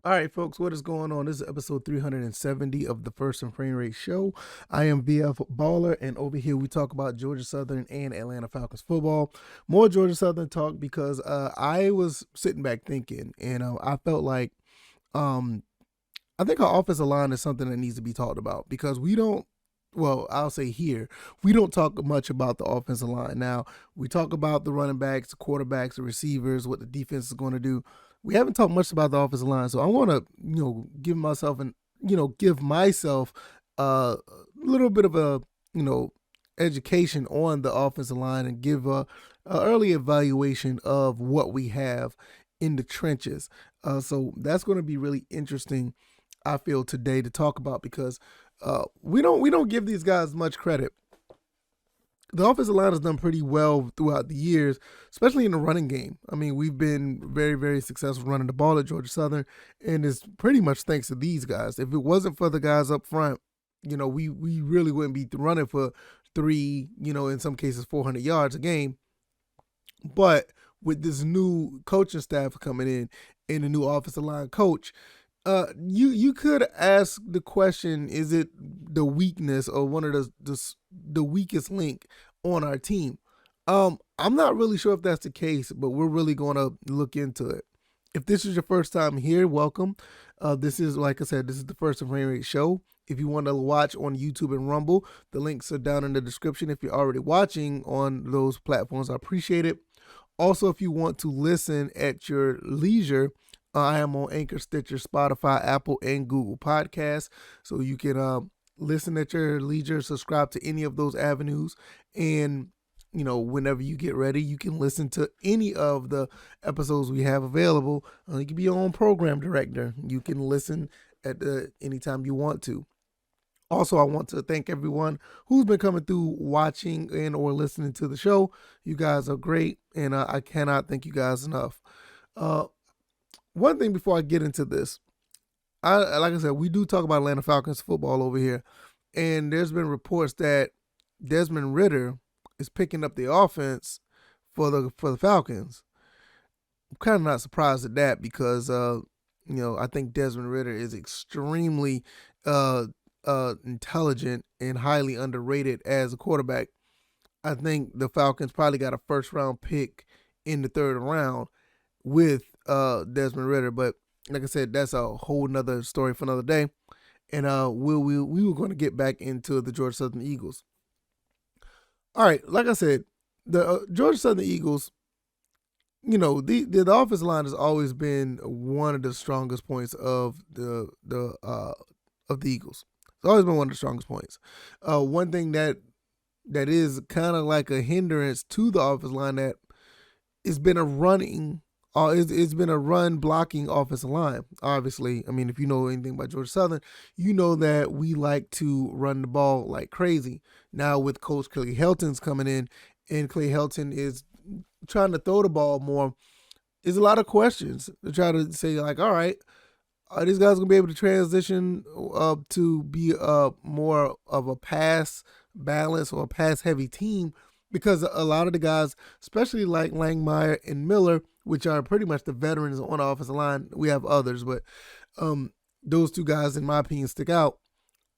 All right, folks, what is going on? This is episode 370 of the First and Frame Rate Show. I am VF Baller, and over here we talk about Georgia Southern and Atlanta Falcons football. More Georgia Southern talk because I was sitting back thinking, and I felt like um, I think our offensive line is something that needs to be talked about because we don't. Well, I'll say here, we don't talk much about the offensive line. Now, we talk about the running backs, the quarterbacks, the receivers, what the defense is going to do. We haven't talked much about the offensive line, so I want to, give myself give myself a little bit of a, education on the offensive line and give a early evaluation of what we have in the trenches. So that's going to be really interesting, I feel, today to talk about because we don't give these guys much credit. The offensive line has done pretty well throughout the years, especially in the running game. I mean, we've been very, very successful running the ball at Georgia Southern, and it's pretty much thanks to these guys. If it wasn't for the guys up front, we really wouldn't be running for three, in some cases 400 yards a game. But with this new coaching staff coming in and the new offensive line coach, you could ask the question: is it the weakness or one of the weakest link on our team? I'm not really sure if that's the case, but we're really going to look into it. If this is your first time here, welcome. This is, like I said, this is the First and Frame Rate Show. If you want to watch on YouTube and Rumble, the links are down in the description. If you're already watching on those platforms, I appreciate it. Also, if you want to listen at your leisure, I am on Anchor, Stitcher, Spotify, Apple, and Google Podcasts. So you can listen at your leisure, subscribe to any of those avenues. And, whenever you get ready, you can listen to any of the episodes we have available. You can be your own program director. You can listen at any time you want to. Also, I want to thank everyone who's been coming through, watching and or listening to the show. You guys are great, and I cannot thank you guys enough. One thing before I get into this, like I said, we do talk about Atlanta Falcons football over here, and there's been reports that Desmond Ridder is picking up the offense for the Falcons. I'm kind of not surprised at that because I think Desmond Ridder is extremely intelligent and highly underrated as a quarterback. I think the Falcons probably got a first round pick in the third round with Desmond Ridder, but like I said, that's a whole nother story for another day. And we were going to get back into the Georgia Southern Eagles. All right, like I said, the Georgia Southern Eagles, the offensive line has always been one of the strongest points of the Eagles. It's always been one of the strongest points. One thing that is kind of like a hindrance to the offensive line that it's been a running. It's been a run blocking offensive line. Obviously, I mean, if you know anything about Georgia Southern, you know that we like to run the ball like crazy. Now with Coach Clay Helton's coming in, and Clay Helton is trying to throw the ball more, there's a lot of questions to try to say, like, all right, are these guys going to be able to transition to be more of a pass balance or a pass heavy team? Because a lot of the guys, especially like Langmeyer and Miller, which are pretty much the veterans on the offensive line, we have others, but those two guys, in my opinion, stick out.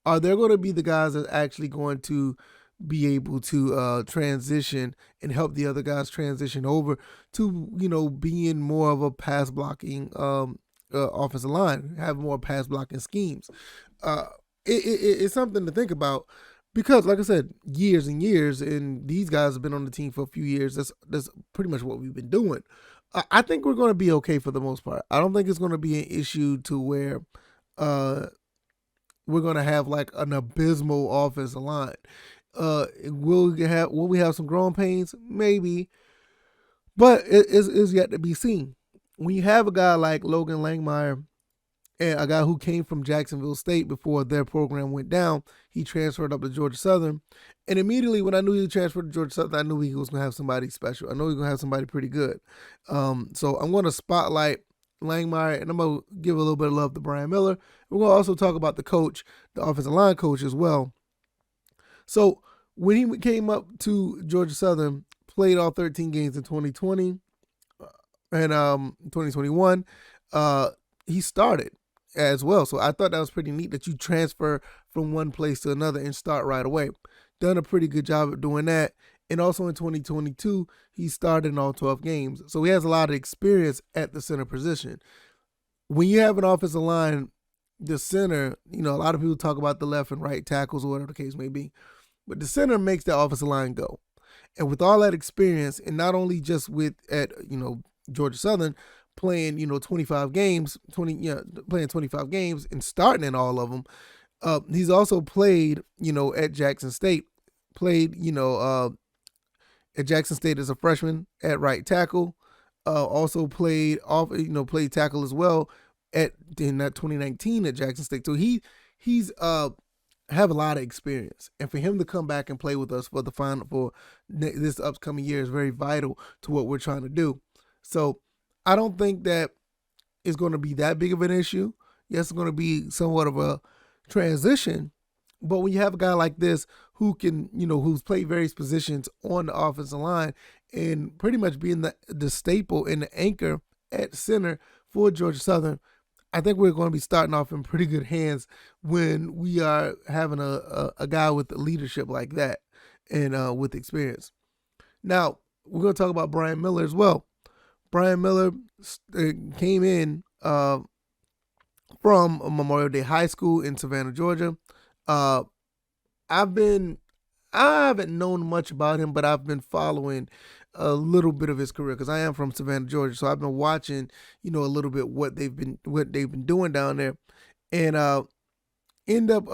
Are they going to be the guys that are actually going to be able to transition and help the other guys transition over to, being more of a pass blocking offensive line, have more pass blocking schemes? It's something to think about. Because, like I said, years and years, and these guys have been on the team for a few years. That's pretty much what we've been doing. I think we're going to be okay for the most part. I don't think it's going to be an issue to where we're going to have like an abysmal offensive line. Will we have some growing pains? Maybe. But it's yet to be seen. When you have a guy like Logan Langmeyer, and a guy who came from Jacksonville State before their program went down, he transferred up to Georgia Southern. And immediately when I knew he transferred to Georgia Southern, I knew he was going to have somebody special. I know he was going to have somebody pretty good. So I'm going to spotlight Langmeyer, and I'm going to give a little bit of love to Brian Miller. We're going to also talk about the coach, the offensive line coach as well. So when he came up to Georgia Southern, played all 13 games in 2020 and 2021, he started as well. So I thought that was pretty neat that you transfer from one place to another and start right away. Done a pretty good job of doing that. And also in 2022, he started in all 12 games. So he has a lot of experience at the center position. When you have an offensive line, the center, a lot of people talk about the left and right tackles or whatever the case may be, but the center makes that offensive line go. And with all that experience, and not only just Georgia Southern playing 25 games, playing 25 games and starting in all of them, he's also played at Jackson State, played at Jackson State as a freshman at right tackle. Also played played tackle as well in that 2019 at Jackson State. So he's have a lot of experience, and for him to come back and play with us for this upcoming year is very vital to what we're trying to do. So I don't think that it's going to be that big of an issue. Yes, it's going to be somewhat of a transition, but when you have a guy like this who can, who's played various positions on the offensive line and pretty much being the staple and the anchor at center for Georgia Southern, I think we're going to be starting off in pretty good hands when we are having a guy with leadership like that and with experience. Now, we're going to talk about Brian Miller as well. Brian Miller came in from Memorial Day High School in Savannah, Georgia. I haven't known much about him, but I've been following a little bit of his career because I am from Savannah, Georgia. So I've been watching, a little bit what they've been doing down there, and end up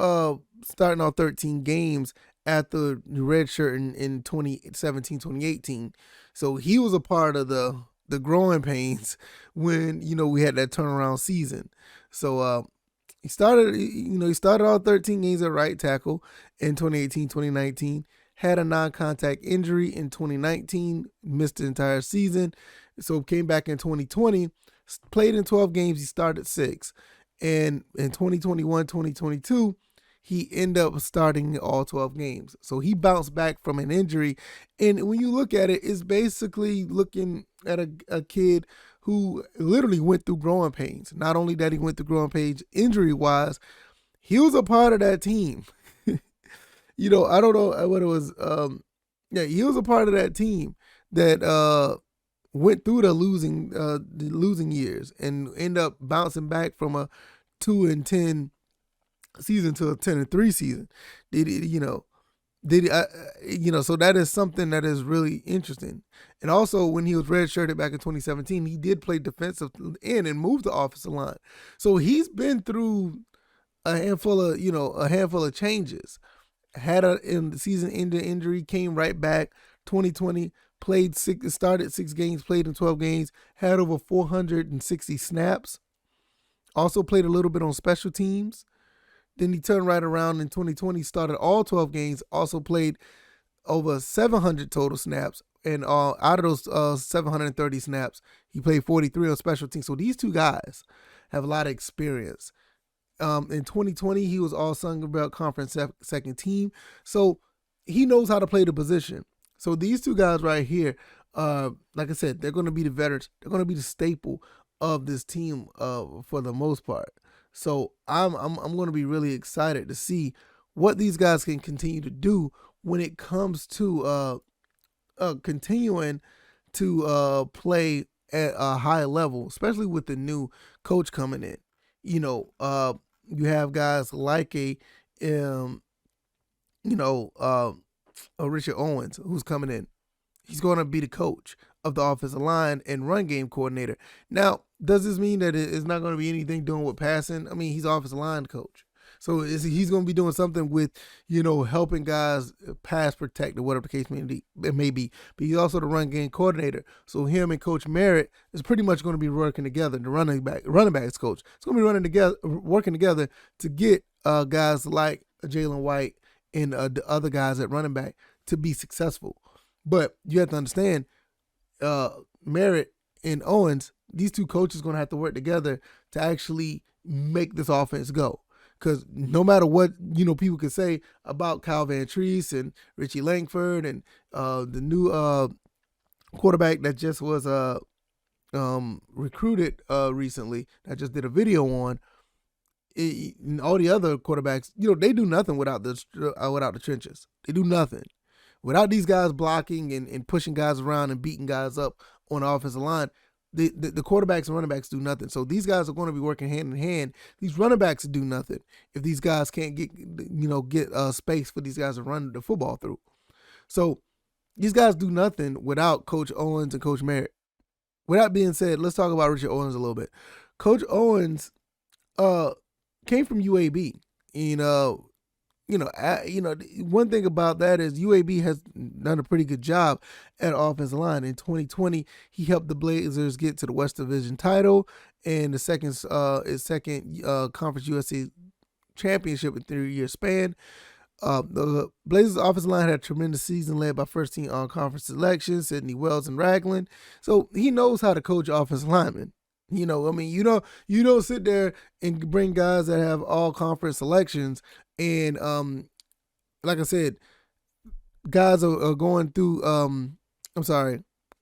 starting off 13 games at the red shirt in 2017, 2018. So he was a part of the growing pains when we had that turnaround season. So he started all 13 games at right tackle in 2018, 2019. Had a non-contact injury in 2019, missed the entire season. So came back in 2020, played in 12 games, he started 6. And in 2021, 2022, he ended up starting all 12 games. So he bounced back from an injury. And when you look at it, it's basically looking at a kid who literally went through growing pains. Not only that he went through growing pains injury-wise, he was a part of that team. I don't know what it was. He was a part of that team that went through the losing years and ended up bouncing back from a 2-10 season to a 10-3 season. So that is something that is really interesting. And also, when he was redshirted back in 2017, he did play defensive end and moved the offensive line. So he's been through a handful of changes. Had in the season-ending injury, came right back. 2020 started 6 games, played in 12 games, had over 460 snaps. Also played a little bit on special teams. Then he turned right around in 2020, started all 12 games, also played over 700 total snaps. And out of those 730 snaps, he played 43 on special teams. So these two guys have a lot of experience. In 2020, he was all Sun Belt Conference second team. So he knows how to play the position. So these two guys right here, like I said, they're going to be the veterans. They're going to be the staple of this team for the most part. So I'm going to be really excited to see what these guys can continue to do when it comes to continuing to play at a high level, especially with the new coach coming in. You have guys like a Richard Owens who's coming in. He's going to be the coach of the offensive line and run game coordinator. Now, does this mean that it's not going to be anything doing with passing? I mean, he's offensive line coach. So he's going to be doing something with, helping guys pass protect or whatever the case may be. But he's also the run game coordinator. So him and Coach Merritt is pretty much going to be working together. The running backs coach. It's going to be working together to get guys like Jalen White and the other guys at running back to be successful. But you have to understand, Merritt and Owens, these two coaches are going to have to work together to actually make this offense go. Because no matter what, people can say about Kyle Van Treese and Richie Langford and the new quarterback that just was recruited recently, I just did a video on. All the other quarterbacks, they do nothing without the trenches. They do nothing without these guys blocking and pushing guys around and beating guys up on the offensive line. The quarterbacks and running backs do nothing. So these guys are going to be working hand in hand. These running backs do nothing if these guys can't get space for these guys to run the football through. So these guys do nothing without Coach Owens and Coach Merritt. With that being said, let's talk about Richard Owens a little bit. Coach Owens came from UAB. One thing about that is UAB has done a pretty good job at offensive line. In 2020, he helped the Blazers get to the West Division title and the second Conference USA championship in 3-year span. The Blazers offensive line had a tremendous season led by first team all-conference selections, Sidney Wells and Ragland. So he knows how to coach offensive linemen. You don't sit there and bring guys that have all conference selections and like I said, guys are going through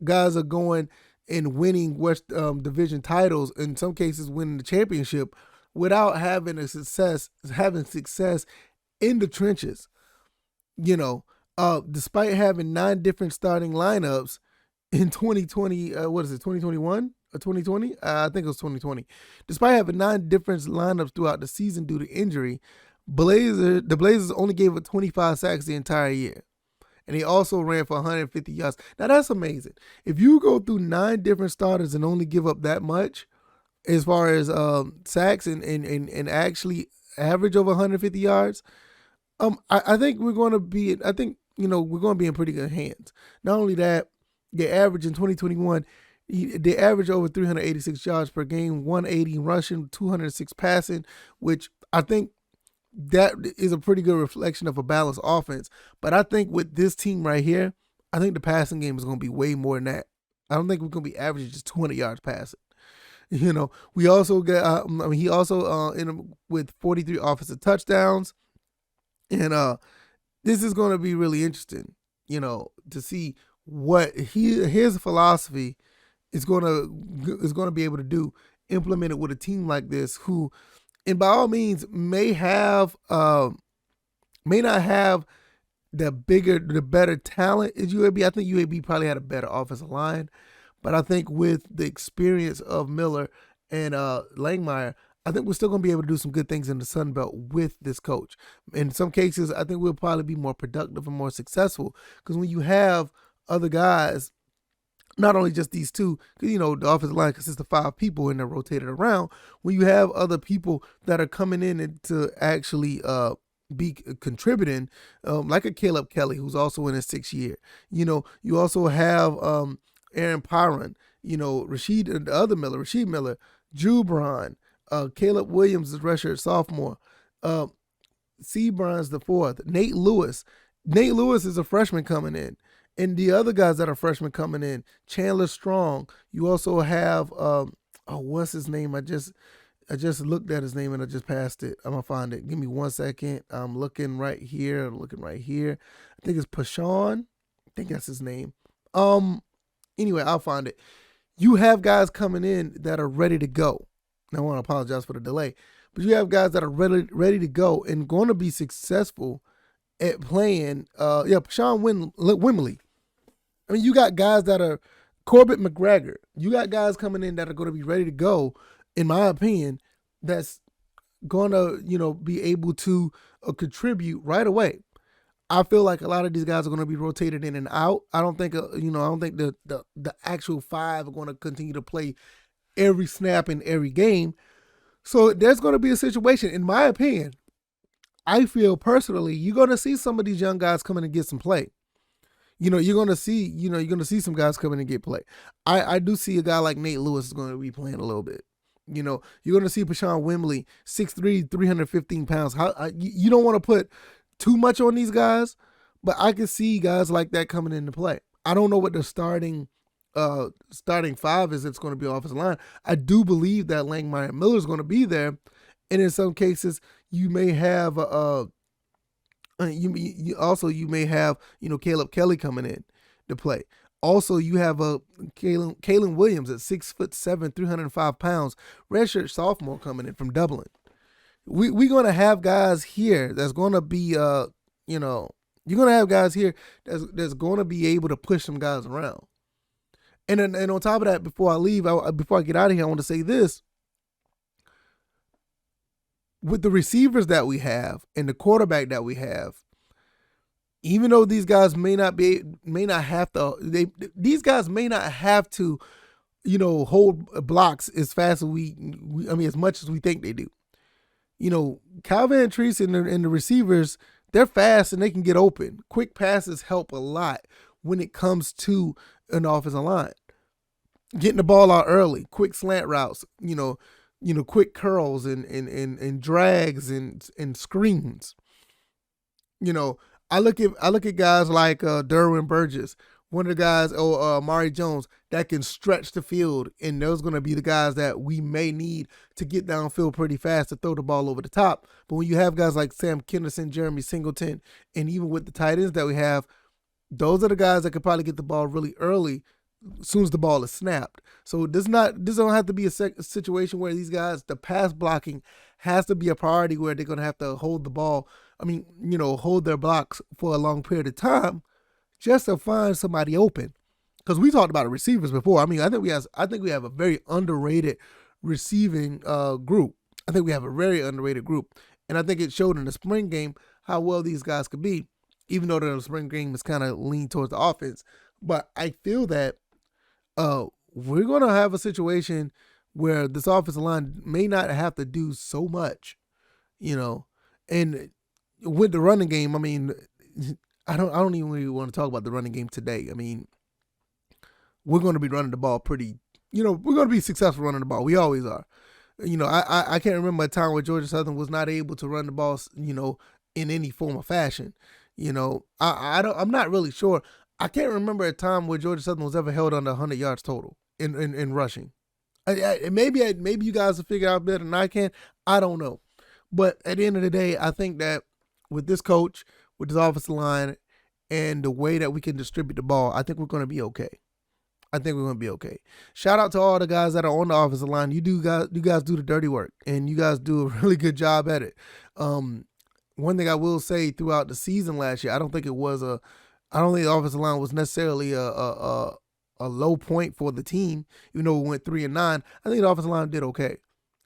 guys are going and winning West Division titles, in some cases winning the championship without having success in the trenches. Despite having 9 different starting lineups in 2020, 2021 or 2020? I think it was 2020. Despite having 9 different lineups throughout the season due to injury, the Blazers only gave up 25 sacks the entire year. And he also ran for 150 yards. Now that's amazing. If you go through 9 different starters and only give up that much as far as sacks and actually average over 150 yards, I think we're going to be in pretty good hands. Not only that, the average in 2021, they average over 386 yards per game, 180 rushing, 206 passing, which I think that is a pretty good reflection of a balanced offense. But I think with this team right here, I think the passing game is going to be way more than that. I don't think we're going to be averaging just 200 yards passing. We also got, he also ended with 43 offensive touchdowns. And this is going to be really interesting, to see what his philosophy is going to be able to do, implement it with a team like this, who, and by all means, may not have the better talent as UAB. I think UAB probably had a better offensive line, but I think with the experience of Miller and Langmeyer, I think we're still going to be able to do some good things in the Sun Belt with this coach. In some cases, I think we'll probably be more productive and more successful, because when you have other guys, not only just these two, because the offensive line consists of 5 people and they're rotated around. When you have other people that are coming in and to actually be contributing, like a Caleb Kelly, who's also in his 6th year. You also have Aaron Pyron, Rashid Miller, Jubron, Caleb Williams is redshirt sophomore, Seabrons the 4th, Nate Lewis. Nate Lewis is a freshman coming in. And the other guys that are freshmen coming in, Chandler Strong. You also have, what's his name? I just looked at his name and I just passed it. I'm going to find it. Give me 1 second. I'm looking right here. I think it's Pashawn. I think that's his name. Anyway, I'll find it. You have guys coming in that are ready to go. Now, I want to apologize for the delay. But you have guys that are ready to go and going to be successful at playing, Pashawn Wimley. I mean, you got guys that are Corbett McGregor. You got guys coming in that are going to be ready to go, in my opinion, that's going to, be able to contribute right away. I feel like a lot of these guys are going to be rotated in and out. I don't think, the actual 5 are going to continue to play every snap in every game. So there's going to be a situation, in my opinion, I feel personally, you're going to see some of these young guys come in and get some play. You're going to see some guys come in and get play. I do see a guy like Nate Lewis is going to be playing a little bit. You're going to see Pashawn Wimley, 6'3", 315 pounds. You don't want to put too much on these guys, but I can see guys like that coming into play. I don't know what the starting 5 is that's going to be offensive line. I do believe that Langmeyer and Miller is going to be there. And in some cases, you may have you may have Caleb Kelly coming in to play. Also, you have Kalen Williams at 6'7", 305 pounds, redshirt sophomore coming in from Dublin. We're gonna have guys here that's gonna be you're gonna have guys here that's gonna be able to push some guys around. And on top of that, before I leave, before I get out of here, I want to say this: with the receivers that we have and the quarterback that we have, even though these guys may not have to, hold blocks as fast as as much as we think they do. Calvin and Treese and the receivers, they're fast and they can get open. Quick passes help a lot when it comes to an offensive line. Getting the ball out early, quick slant routes, quick curls and drags and screens. I look at guys like Derwin Burgess, one of the guys, Amari Jones, that can stretch the field, and those are going to be the guys that we may need to get downfield pretty fast to throw the ball over the top. But when you have guys like Sam Kinderson, Jeremy Singleton, and even with the tight ends that we have, those are the guys that could probably get the ball really early as soon as the ball is snapped. So this don't have to be a situation where these guys, the pass blocking has to be a priority where they're going to have to hold the ball. Hold their blocks for a long period of time just to find somebody open. Because we talked about the receivers before. I think we have a very underrated receiving group. I think we have a very underrated group. And I think it showed in the spring game how well these guys could be, even though the spring game is kind of leaned towards the offense. But I feel that we're going to have a situation where this offensive line may not have to do so much, and with the running game, I don't even really want to talk about the running game today. We're going to be running the ball pretty, we're going to be successful running the ball. We always are. I can't remember a time where Georgia Southern was not able to run the ball, in any form or fashion. I'm not really sure. I can't remember a time where Georgia Southern was ever held under 100 yards total in rushing. Maybe you guys will figure out better than I can. I don't know. But at the end of the day, I think that with this coach, with this offensive line, and the way that we can distribute the ball, I think we're going to be okay. Shout out to all the guys that are on the offensive line. You guys do the dirty work, and you guys do a really good job at it. One thing I will say throughout the season last year, I don't think the offensive line was necessarily a low point for the team, even though we went 3-9. I think the offensive line did okay.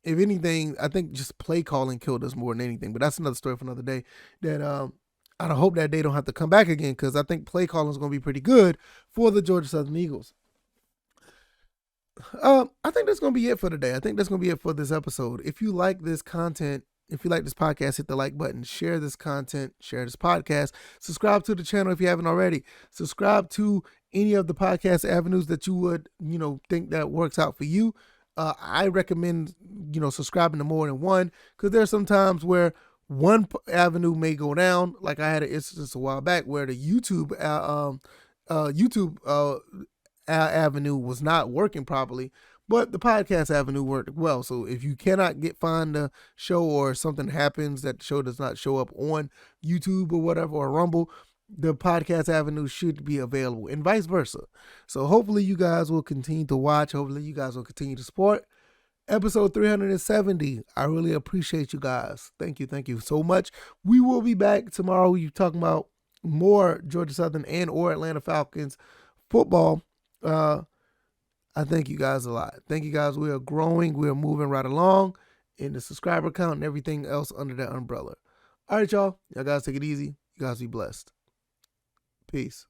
If anything, I think just play calling killed us more than anything. But that's another story for another day. That I hope that they don't have to come back again, because I think play calling is going to be pretty good for the Georgia Southern Eagles. I think that's going to be it for today. I think that's going to be it for this episode. If you like this content, if you like this podcast, hit the like button, share this content, share this podcast, subscribe to the channel if you haven't already, subscribe to any of the podcast avenues that you would, think that works out for you. I recommend, subscribing to more than one, because there's some times where one avenue may go down. Like I had an instance a while back where the YouTube avenue was not working properly, but the podcast avenue worked well. So if you cannot find the show, or something happens that the show does not show up on YouTube or whatever, or Rumble, the podcast avenue should be available, and vice versa. So hopefully you guys will continue to watch. Hopefully you guys will continue to support. Episode 370. I really appreciate you guys. Thank you so much. We will be back tomorrow. We're talking about more Georgia Southern or Atlanta Falcons football. I thank you guys a lot. Thank you guys. We are growing. We are moving right along in the subscriber count and everything else under that umbrella. All right, y'all. Y'all guys take it easy. You guys be blessed. Peace.